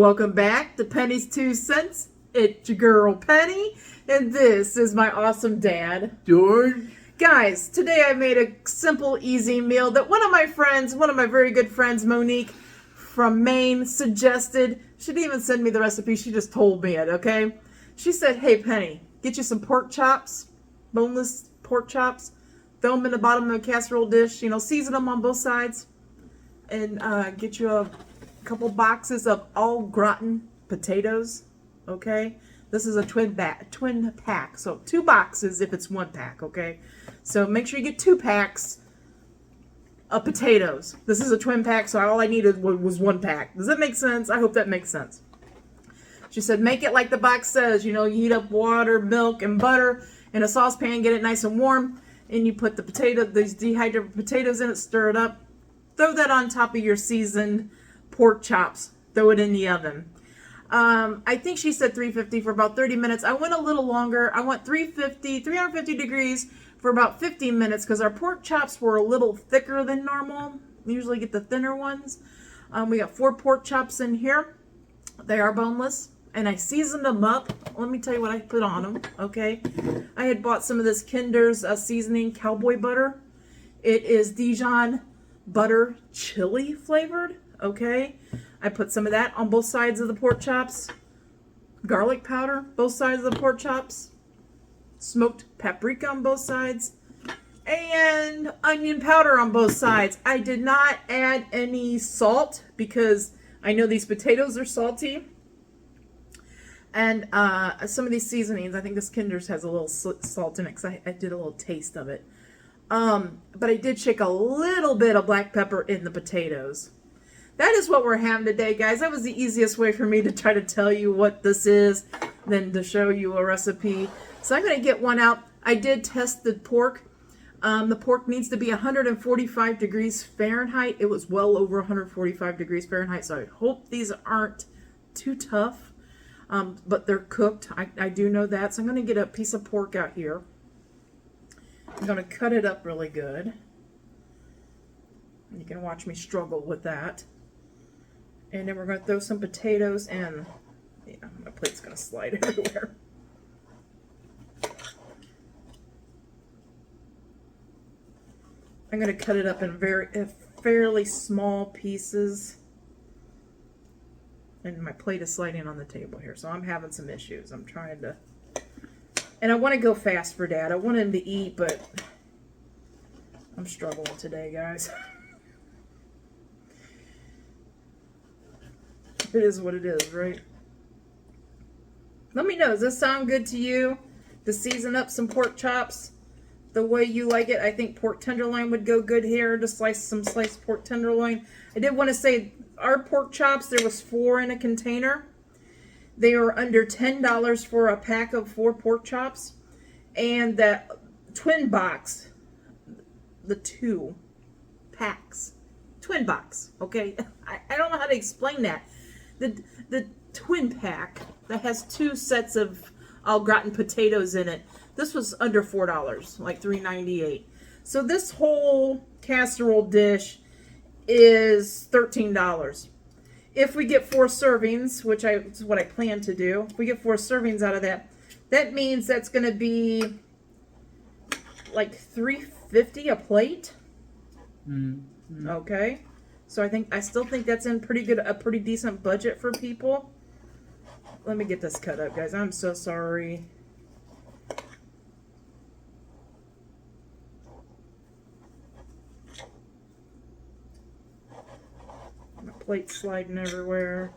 Welcome back to Penny's 2 Cents. It's your girl Penny, and this is my awesome dad, George. Guys, today I made a simple, easy meal that one of my very good friends, Monique from Maine, suggested. She didn't even send me the recipe, she just told me it, okay? She said, hey Penny, get you some pork chops, boneless pork chops, throw them in the bottom of a casserole dish, season them on both sides, and get you a couple boxes of all gratin potatoes, okay? This is a twin pack, so 2 boxes if it's 1 pack, okay? So make sure you get 2 packs of potatoes. This is a twin pack, so all I needed was 1 pack. Does that make sense? I hope that makes sense. She said make it like the box says, you heat up water, milk, and butter in a saucepan, get it nice and warm, and you put these dehydrated potatoes in it, stir it up, throw that on top of your seasoned pork chops, throw it in the oven. I think she said 350 for about 30 minutes. I went a little longer. I went 350 degrees for about 15 minutes because our pork chops were a little thicker than normal. We usually get the thinner ones. We got 4 pork chops in here. They are boneless, and I seasoned them up. Let me tell you what I put on them, okay? I had bought some of this Kinder's seasoning cowboy butter. It is Dijon butter chili flavored, okay? I put some of that on both sides of the pork chops. Garlic powder, both sides of the pork chops. Smoked paprika on both sides. And onion powder on both sides. I did not add any salt because I know these potatoes are salty. And some of these seasonings, I think this Kinder's has a little salt in it because I did a little taste of it. But I did shake a little bit of black pepper in the potatoes. That is what we're having today, guys. That was the easiest way for me to try to tell you what this is than to show you a recipe. So I'm going to get one out. I did test the pork. The pork needs to be 145 degrees Fahrenheit. It was well over 145 degrees Fahrenheit, so I hope these aren't too tough. But they're cooked. I do know that. So I'm going to get a piece of pork out here. I'm going to cut it up really good. You can watch me struggle with that. And then we're going to throw some potatoes in. Yeah, my plate's going to slide everywhere. I'm going to cut it up in fairly small pieces. And my plate is sliding on the table here, so I'm having some issues. I'm trying to... And I want to go fast for Dad. I want him to eat, but I'm struggling today, guys. It is what it is, right? Let me know, does this sound good to you? To season up some pork chops the way you like it. I think pork tenderloin would go good here. To slice some sliced pork tenderloin. I did want to say, our pork chops, there was 4 in a container. They are under $10 for a pack of 4 pork chops. And that twin box, the 2 packs, twin box, okay? I don't know how to explain that. The twin pack that has 2 sets of au gratin potatoes in it, this was under $4, like $3.98. So this whole casserole dish is $13. If we get 4 servings, which is what I plan to do, if we get 4 servings out of that, that means that's going to be like $3.50 a plate. Mm-hmm. Okay. So I still think that's in a pretty decent budget for people. Let me get this cut up, guys. I'm so sorry. My plate's sliding everywhere.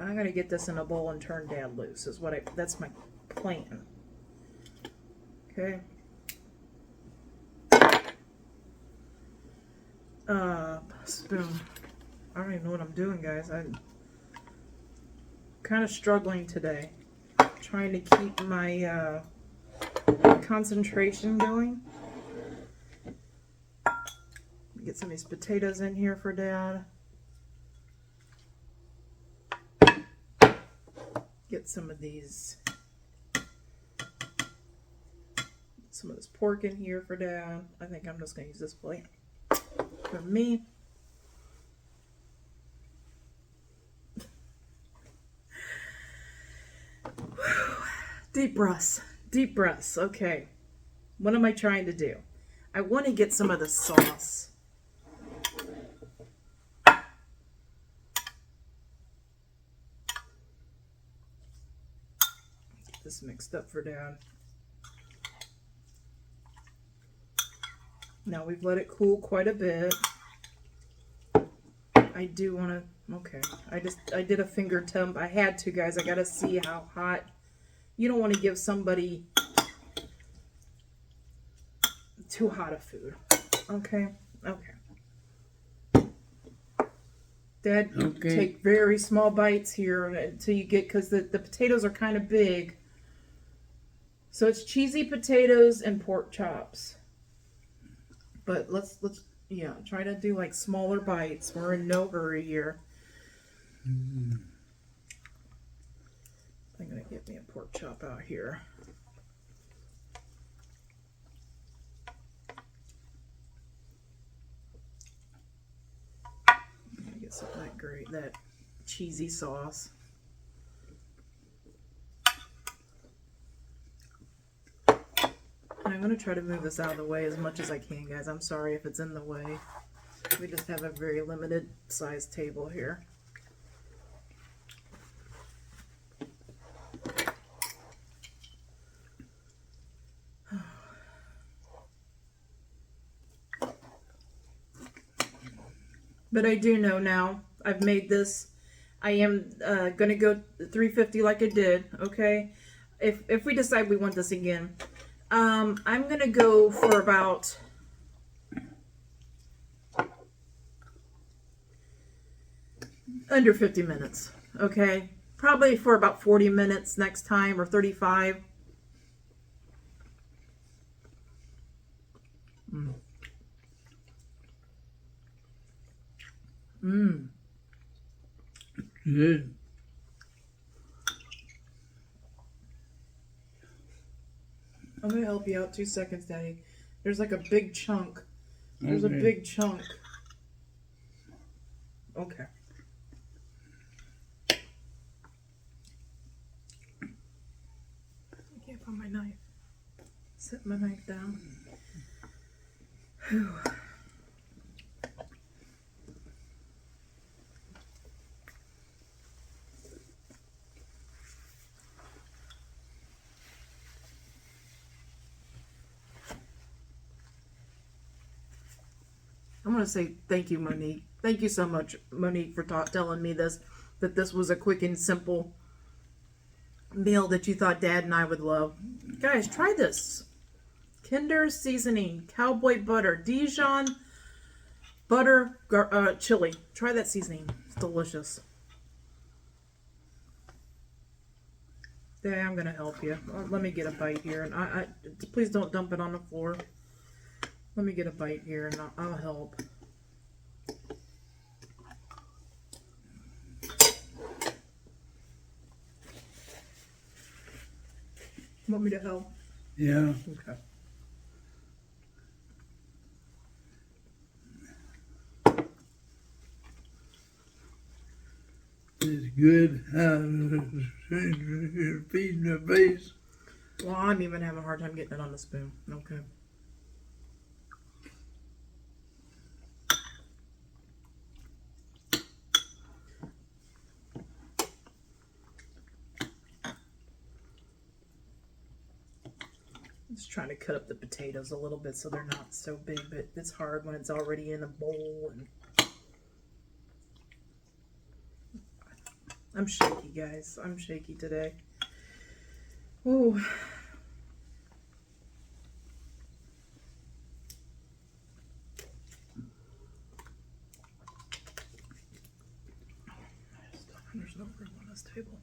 I'm gonna get this in a bowl and turn Dad loose. That's my plan. Okay. Spoon. I don't even know what I'm doing, guys. I'm kind of struggling today. Trying to keep my concentration going. Get some of these potatoes in here for Dad. Get some of these, some of this pork in here for Dad. I think I'm just going to use this plate for me. Deep breaths, deep breaths. Okay, what am I trying to do? I want to get some of the sauce. Get this mixed up for Dad. Now we've let it cool quite a bit. I do want to, okay, I did a finger temp. I had to, guys. I got to see how hot. You don't want to give somebody too hot of food. Okay, okay. Dad, okay. Take very small bites here until you get, because the potatoes are kind of big. So it's cheesy potatoes and pork chops. But let's yeah, try to do like smaller bites. We're in no hurry here. I'm gonna get me a pork chop out here. I'm gonna get some of that great, that cheesy sauce. And I'm gonna try to move this out of the way as much as I can, guys. I'm sorry if it's in the way. We just have a very limited size table here. But I do know now, I've made this. I am going to go 350 like I did, okay? If we decide we want this again, I'm going to go for about under 50 minutes, okay? Probably for about 40 minutes next time, or 35. Good. I'm gonna help you out 2 seconds, Daddy. There's like a big chunk. There's a big chunk. Okay. I can't find my knife. Set my knife down. Whew. I want to say thank you, Monique. Thank you so much, Monique, for telling me this, that this was a quick and simple meal that you thought Dad and I would love. Guys, try this. Kinder seasoning, cowboy butter, Dijon butter, chili. Try that seasoning. It's delicious. Dad, I'm going to help you. Let me get a bite here. And please don't dump it on the floor. Let me get a bite here and I'll help. Want me to help? Yeah. Okay. It's good. You're feeding the face. Well, I'm even having a hard time getting it on the spoon. Okay. Just trying to cut up the potatoes a little bit so they're not so big, but it's hard when it's already in a bowl. And I'm shaky, guys. I'm shaky today. Ooh. There's no room on this table.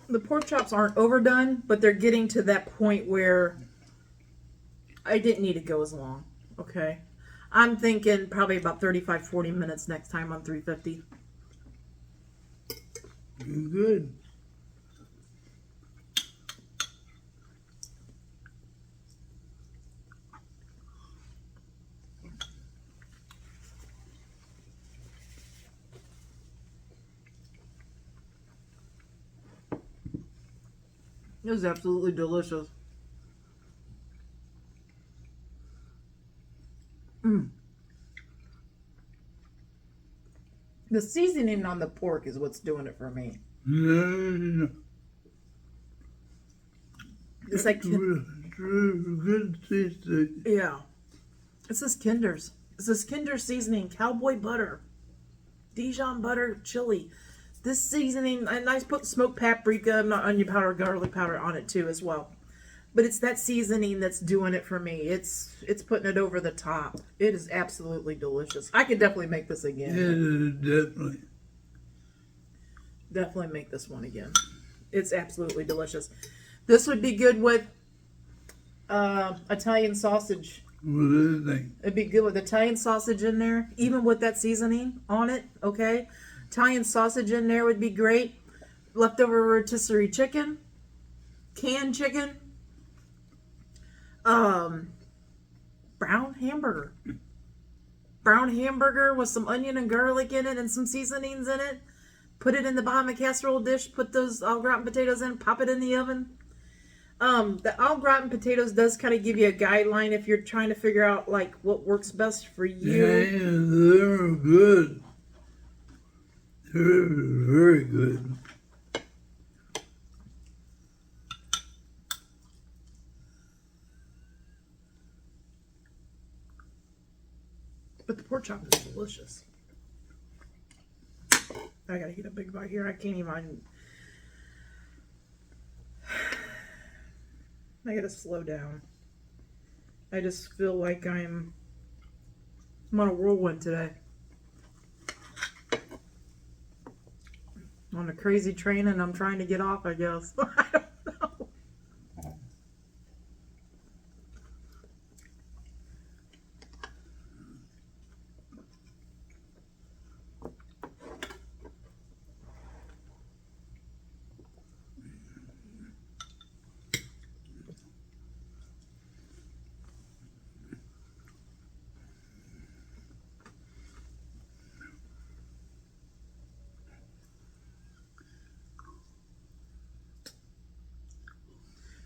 The pork chops aren't overdone, but they're getting to that point where I didn't need to go as long. Okay. I'm thinking probably about 35, 40 minutes next time on 350. Good. It was absolutely delicious. The seasoning on the pork is what's doing it for me. No. It's like, Good tasting. yeah. It's this Kinder's. It's this Kinder seasoning, cowboy butter, Dijon butter, chili. This seasoning, and I put smoked paprika, not onion powder, garlic powder on it too as well. But it's that seasoning that's doing it for me. It's putting it over the top. It is absolutely delicious. I could definitely make this again. Yeah, definitely. Definitely make this one again. It's absolutely delicious. This would be good with Italian sausage. What do you think? It'd be good with Italian sausage in there, even with that seasoning on it, okay? Italian sausage in there would be great. Leftover rotisserie chicken, canned chicken, brown hamburger. Brown hamburger with some onion and garlic in it and some seasonings in it. Put it in the bottom of a casserole dish, put those au gratin potatoes in, pop it in the oven. The au gratin potatoes does kind of give you a guideline if you're trying to figure out like what works best for you. Yeah, they're good. They're very good. But the pork chop is delicious. I gotta eat a big bite here. I can't even. I gotta slow down. I just feel like I'm on a whirlwind today. On a crazy train and I'm trying to get off, I guess. I don't know.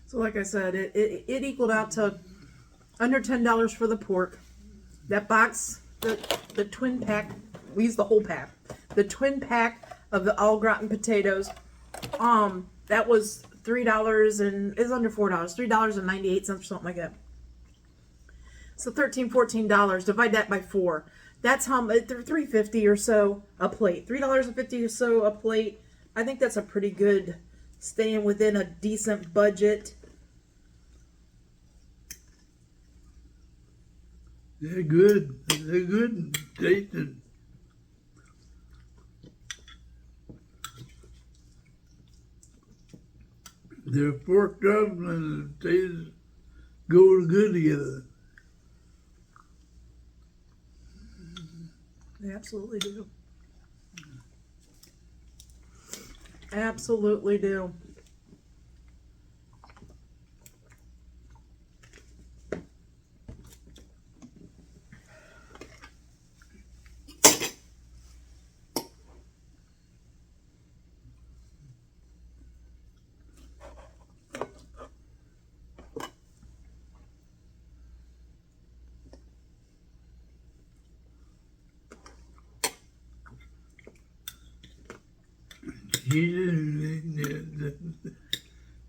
So like I said, it equaled out to under $10 for the pork. That box, the twin pack, we used the whole pack. The twin pack of the au gratin potatoes, that was $3 and is under $4, $3.98 or something like that. So $13, $14. Divide that by 4. That's how much. They're $3.50 or so a plate. $3.50 or so a plate. I think that's a pretty good, staying within a decent budget. They're good. They're good tasting. They're pork chops and the potatoes go good together. They absolutely do. Absolutely do.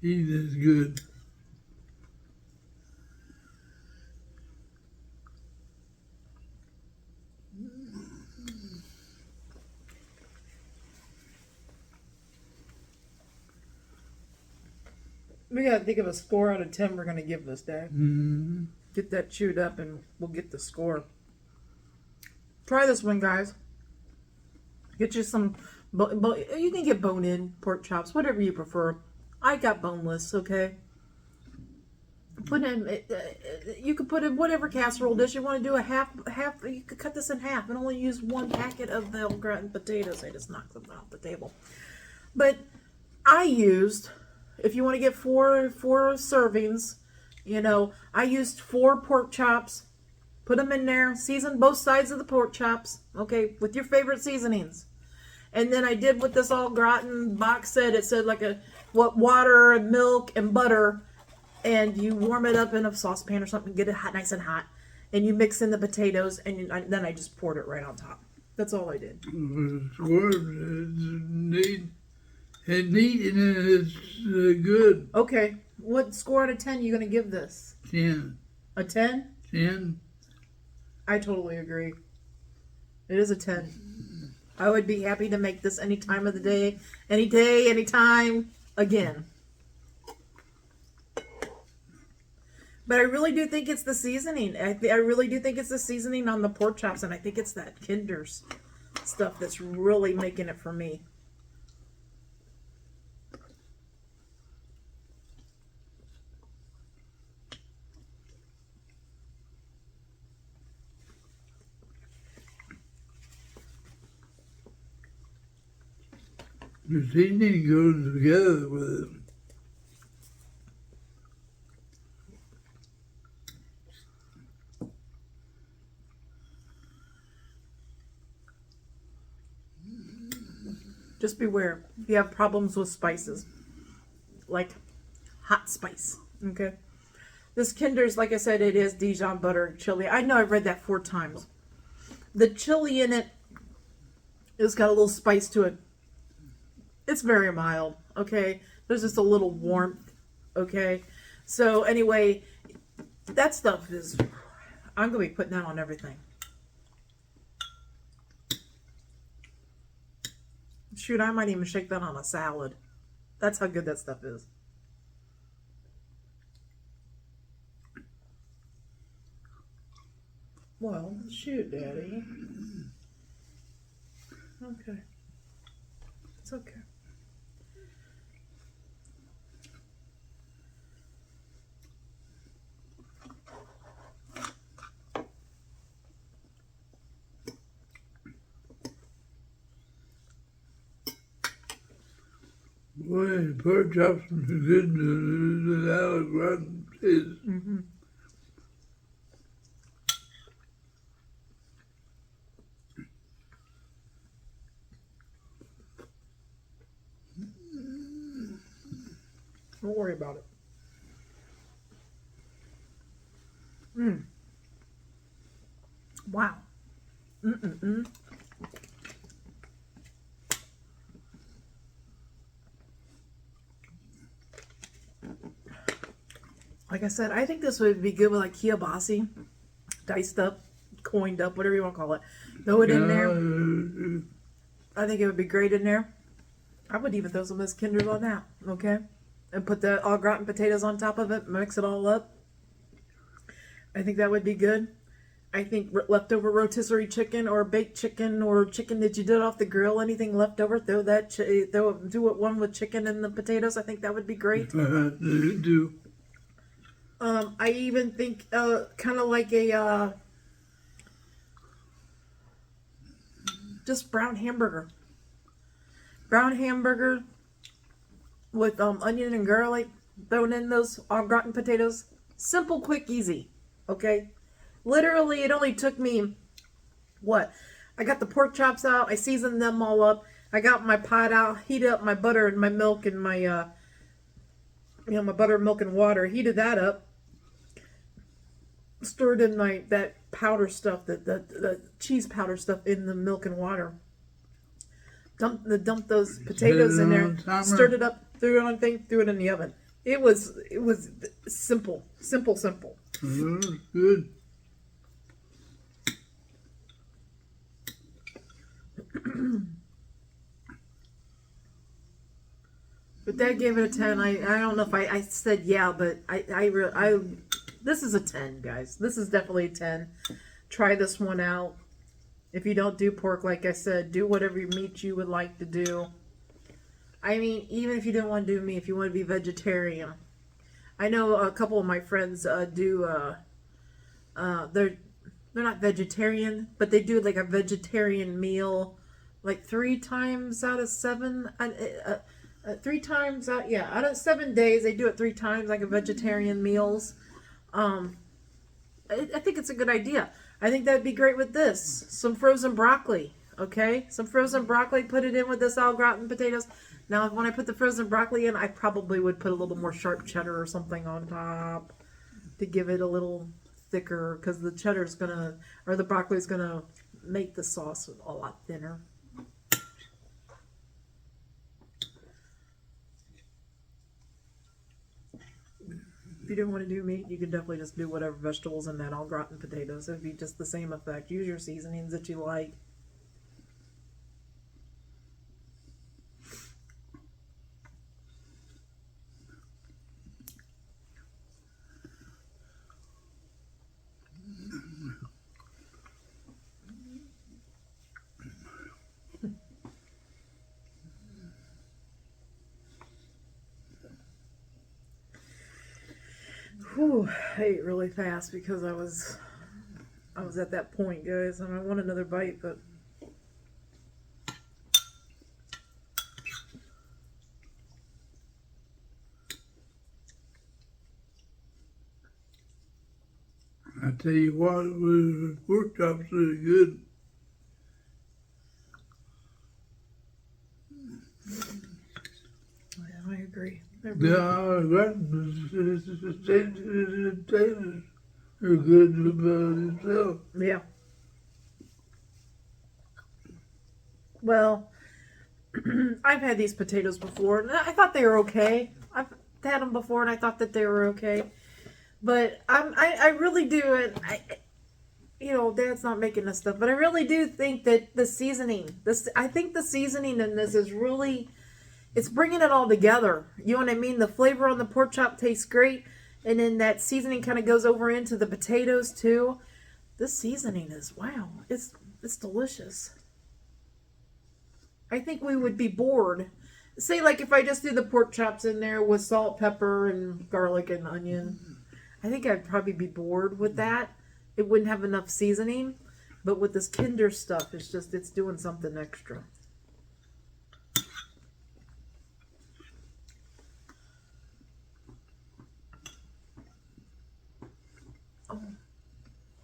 He's as good. We gotta think of a score out of 10 we're gonna give this day. Mm-hmm. Get that chewed up and we'll get the score. Try this one, guys. Get you some You can get bone-in pork chops, whatever you prefer. I got boneless, okay? Put in, you could put in whatever casserole dish you want to do. You could cut this in half and only use one packet of the gratin potatoes. I just knocked them off the table. But I used, if you want to get four servings, I used 4 pork chops. Put them in there. Season both sides of the pork chops, okay, with your favorite seasonings. And then I did what this all gratin box said. It said like water and milk and butter. And you warm it up in a saucepan or something, get it hot, nice and hot, and you mix in the potatoes, and then I just poured it right on top. That's all I did. It's neat, and it's good. Okay, what score out of 10 you gonna give this? 10. A 10? 10. I totally agree. It is a 10. I would be happy to make this any time of the day, anytime, again. But I really do think it's the seasoning. I really do think it's the seasoning on the pork chops, and I think it's that Kinder's stuff that's really making it for me. The seasoning goes together with it. Just beware if you have problems with spices, like hot spice, okay? This Kinder's, like I said, it is Dijon butter chili. I know I've read that 4 times. The chili in it has got a little spice to it. It's very mild, okay? There's just a little warmth, okay? So anyway, that stuff is, I'm going to be putting that on everything. Shoot, I might even shake that on a salad. That's how good that stuff is. Well, shoot, Daddy. Okay. It's okay. Boy, pork chops are good without gratin potatoes. Mm-hmm. Don't worry about it. Wow. Like I said, I think this would be good with like kielbasa, diced up, coined up, whatever you want to call it. Throw it in there. I think it would be great in there. I would even throw some of this Kinders on that, okay? And put the au gratin potatoes on top of it, mix it all up. I think that would be good. I think leftover rotisserie chicken or baked chicken or chicken that you did off the grill, anything left over, do it one with chicken and the potatoes. I think that would be great. Do. I even think kind of like a just brown hamburger. Brown hamburger with onion and garlic, throwing in those au gratin potatoes. Simple, quick, easy. Okay? Literally, it only took me, what? I got the pork chops out. I seasoned them all up. I got my pot out, heated up my butter and my milk and my, my butter, milk, and water. Heated that up. Stirred in that powder stuff, the cheese powder stuff in the milk and water. Dumped those potatoes in there, stirred it up, threw it on thing, threw it in the oven. It was simple. Good. But Dad gave it a 10. I don't know if I said yeah, but I this is a 10, guys. This is definitely a 10. Try this one out. If you don't do pork, like I said, do whatever meat you would like to do. I mean, even if you don't want to do meat, if you want to be vegetarian. I know a couple of my friends they're not vegetarian, but they do like a vegetarian meal, like 3 times out of 7. 3 times out, yeah, out of 7 days they do it 3 times, like a vegetarian meals. I think it's a good idea. I think that'd be great with this. Some frozen broccoli, okay? Some frozen broccoli, put it in with this au gratin potatoes. Now, when I put the frozen broccoli in, I probably would put a little more sharp cheddar or something on top to give it a little thicker, because the cheddar's gonna, or the broccoli's gonna make the sauce a lot thinner. If you don't want to do meat, you can definitely just do whatever vegetables in that au gratin potatoes. It'd be just the same effect. Use your seasonings that you like. Whew, I ate really fast because I was at that point, guys, and I want another bite, but I tell you what, the pork chops are good. yeah, I agree. Yeah, potatoes are good about itself. Yeah. Well, I've had these potatoes before, and I thought they were okay. I've had them before, and I thought that they were okay. But I really do, and Dad's not making this stuff, but I really do think that the seasoning, I think the seasoning in this is really, it's bringing it all together. You know what I mean? The flavor on the pork chop tastes great, and then that seasoning kind of goes over into the potatoes too. This seasoning is, wow, it's delicious. I think we would be bored. Say, like, if I just do the pork chops in there with salt, pepper, and garlic and onion, I think I'd probably be bored with that. It wouldn't have enough seasoning. But with this Kinder stuff, it's doing something extra. Oh,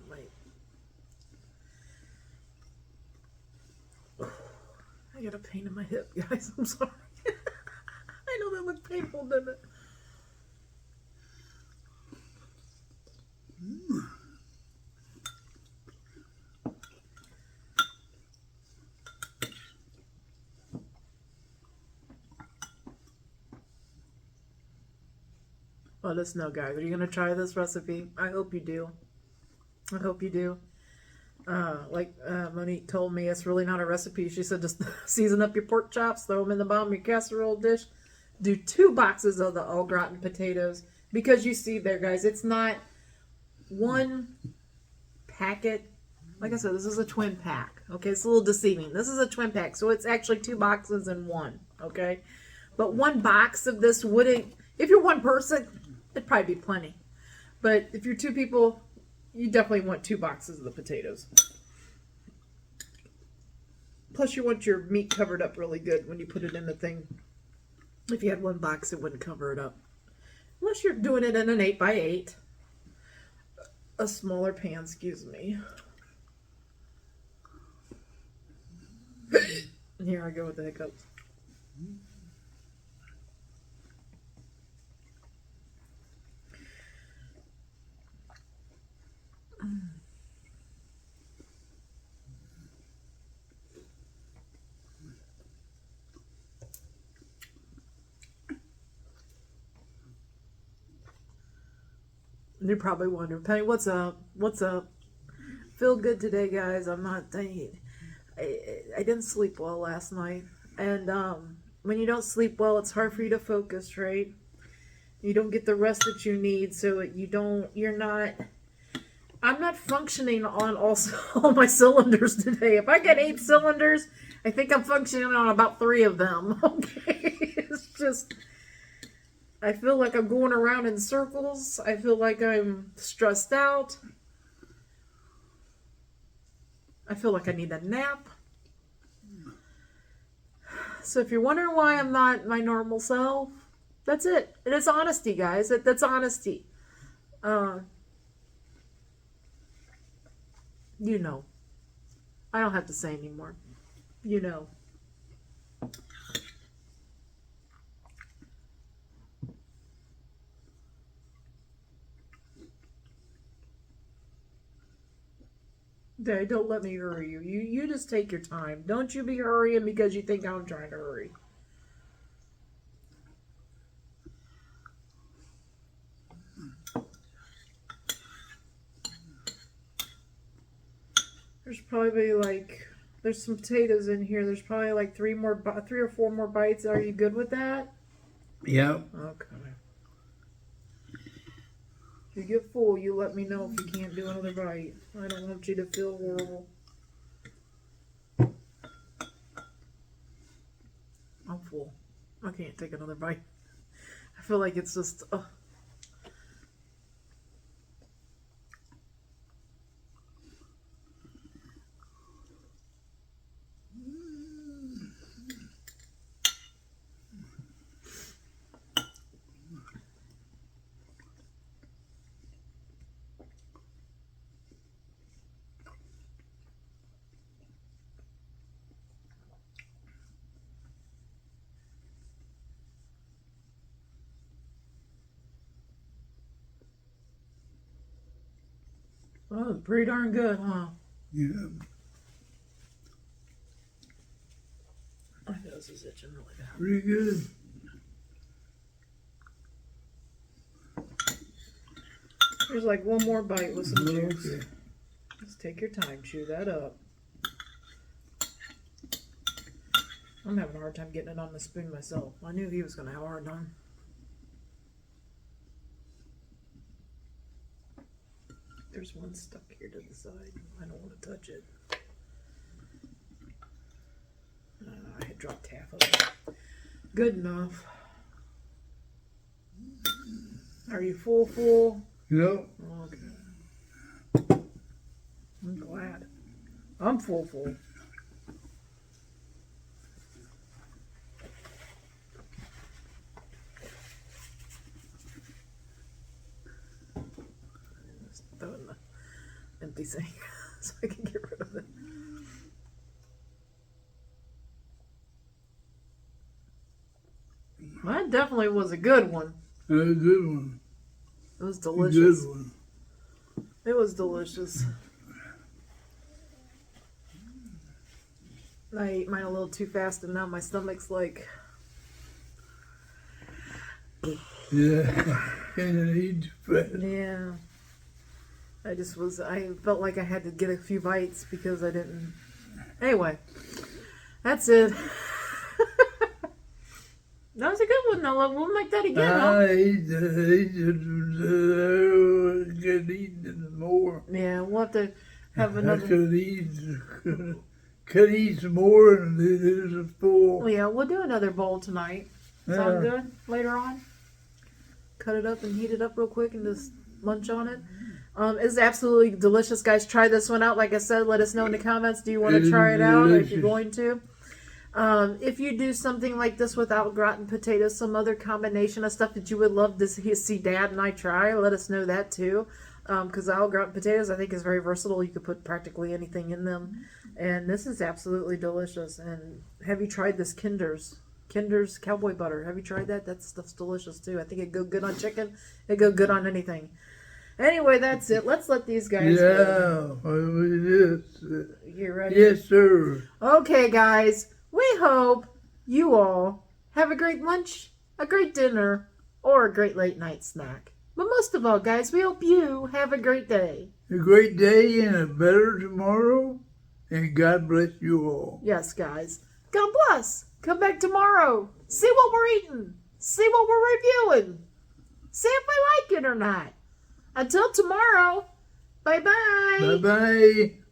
wait. I got a pain in my hip, guys. I'm sorry. I know that looked painful, didn't it? Let us know, guys. Are you going to try this recipe? I hope you do. I hope you do. Like Monique told me, it's really not a recipe. She said just season up your pork chops, throw them in the bottom of your casserole dish. Do 2 boxes of the au gratin potatoes. Because you see there, guys, it's not one packet. Like I said, this is a twin pack. Okay, it's a little deceiving. This is a twin pack, so it's actually 2 boxes in one. Okay, but 1 box of this wouldn't, if you're one person, it'd probably be plenty. But if you're 2 people, you definitely want 2 boxes of the potatoes. Plus, you want your meat covered up really good when you put it in the thing. If you had 1 box, it wouldn't cover it up. Unless you're doing it in an 8x8. A smaller pan, excuse me. And here I go with the hiccups. You're probably wondering, Penny, what's up? What's up? Feel good today, guys. I'm not thinking. I didn't sleep well last night. And when you don't sleep well, it's hard for you to focus, right? You don't get the rest that you need, so you're not I'm not functioning on all my cylinders today. If I get 8 cylinders, I think I'm functioning on about 3 of them. Okay, it's just, I feel like I'm going around in circles. I feel like I'm stressed out. I feel like I need a nap. So if you're wondering why I'm not my normal self, that's it. And it's honesty, guys. That's honesty. You know. I don't have to say anymore. You know. Okay, don't let me hurry you. You just take your time. Don't you be hurrying because you think I'm trying to hurry. There's probably like, there's some potatoes in here. There's probably like 3 or 4 more bites. Are you good with that? Yep. Okay. If you get full, you let me know if you can't do another bite. I don't want you to feel horrible. I'm full. I can't take another bite. I feel like it's just... Oh, it's pretty darn good, huh? Yeah. My nose is itching really bad. Pretty good. There's like one more bite with some juice. Okay. Just take your time, chew that up. I'm having a hard time getting it on the spoon myself. I knew he was going to have a hard time. There's one stuck here to the side. I don't want to touch it. I had dropped half of it. Good enough. Are you full? Yep. Okay. I'm glad. I'm full. Just throw it in the empty sink so I can get rid of it. That definitely was a good one. That's a good one. It was A delicious. good one. It was delicious. I ate mine a little too fast and now my stomach's like... Yeah. Can't eat fast. Yeah. I felt like I had to get a few bites because I didn't... Anyway, that's it. That was a good one, though. We'll make that again, huh? Could eat more. Yeah, we'll have to have I another... could eat some more and it is full. Yeah, we'll do another bowl tonight. Sound good? Later on? Cut it up and heat it up real quick and just munch on it. It's absolutely delicious, guys. Try this one out. Like I said, let us know in the comments. Do you want to try it out, or if you're going to? If you do something like this without gratin potatoes, some other combination of stuff that you would love to see Dad and I try, let us know that too. Because our gratin potatoes, I think, is very versatile. You could put practically anything in them. And this is absolutely delicious. And have you tried this Kinder's cowboy butter? Have you tried that? That stuff's delicious too. I think it'd go good on chicken. It'd go good on anything. Anyway, that's it. Let's let these guys go. Yeah, it is. You ready? Yes, sir. Okay, guys. We hope you all have a great lunch, a great dinner, or a great late night snack. But most of all, guys, we hope you have a great day. A great day and a better tomorrow. And God bless you all. Yes, guys. God bless. Come back tomorrow. See what we're eating. See what we're reviewing. See if we like it or not. Until tomorrow, Bye-bye. Bye-bye.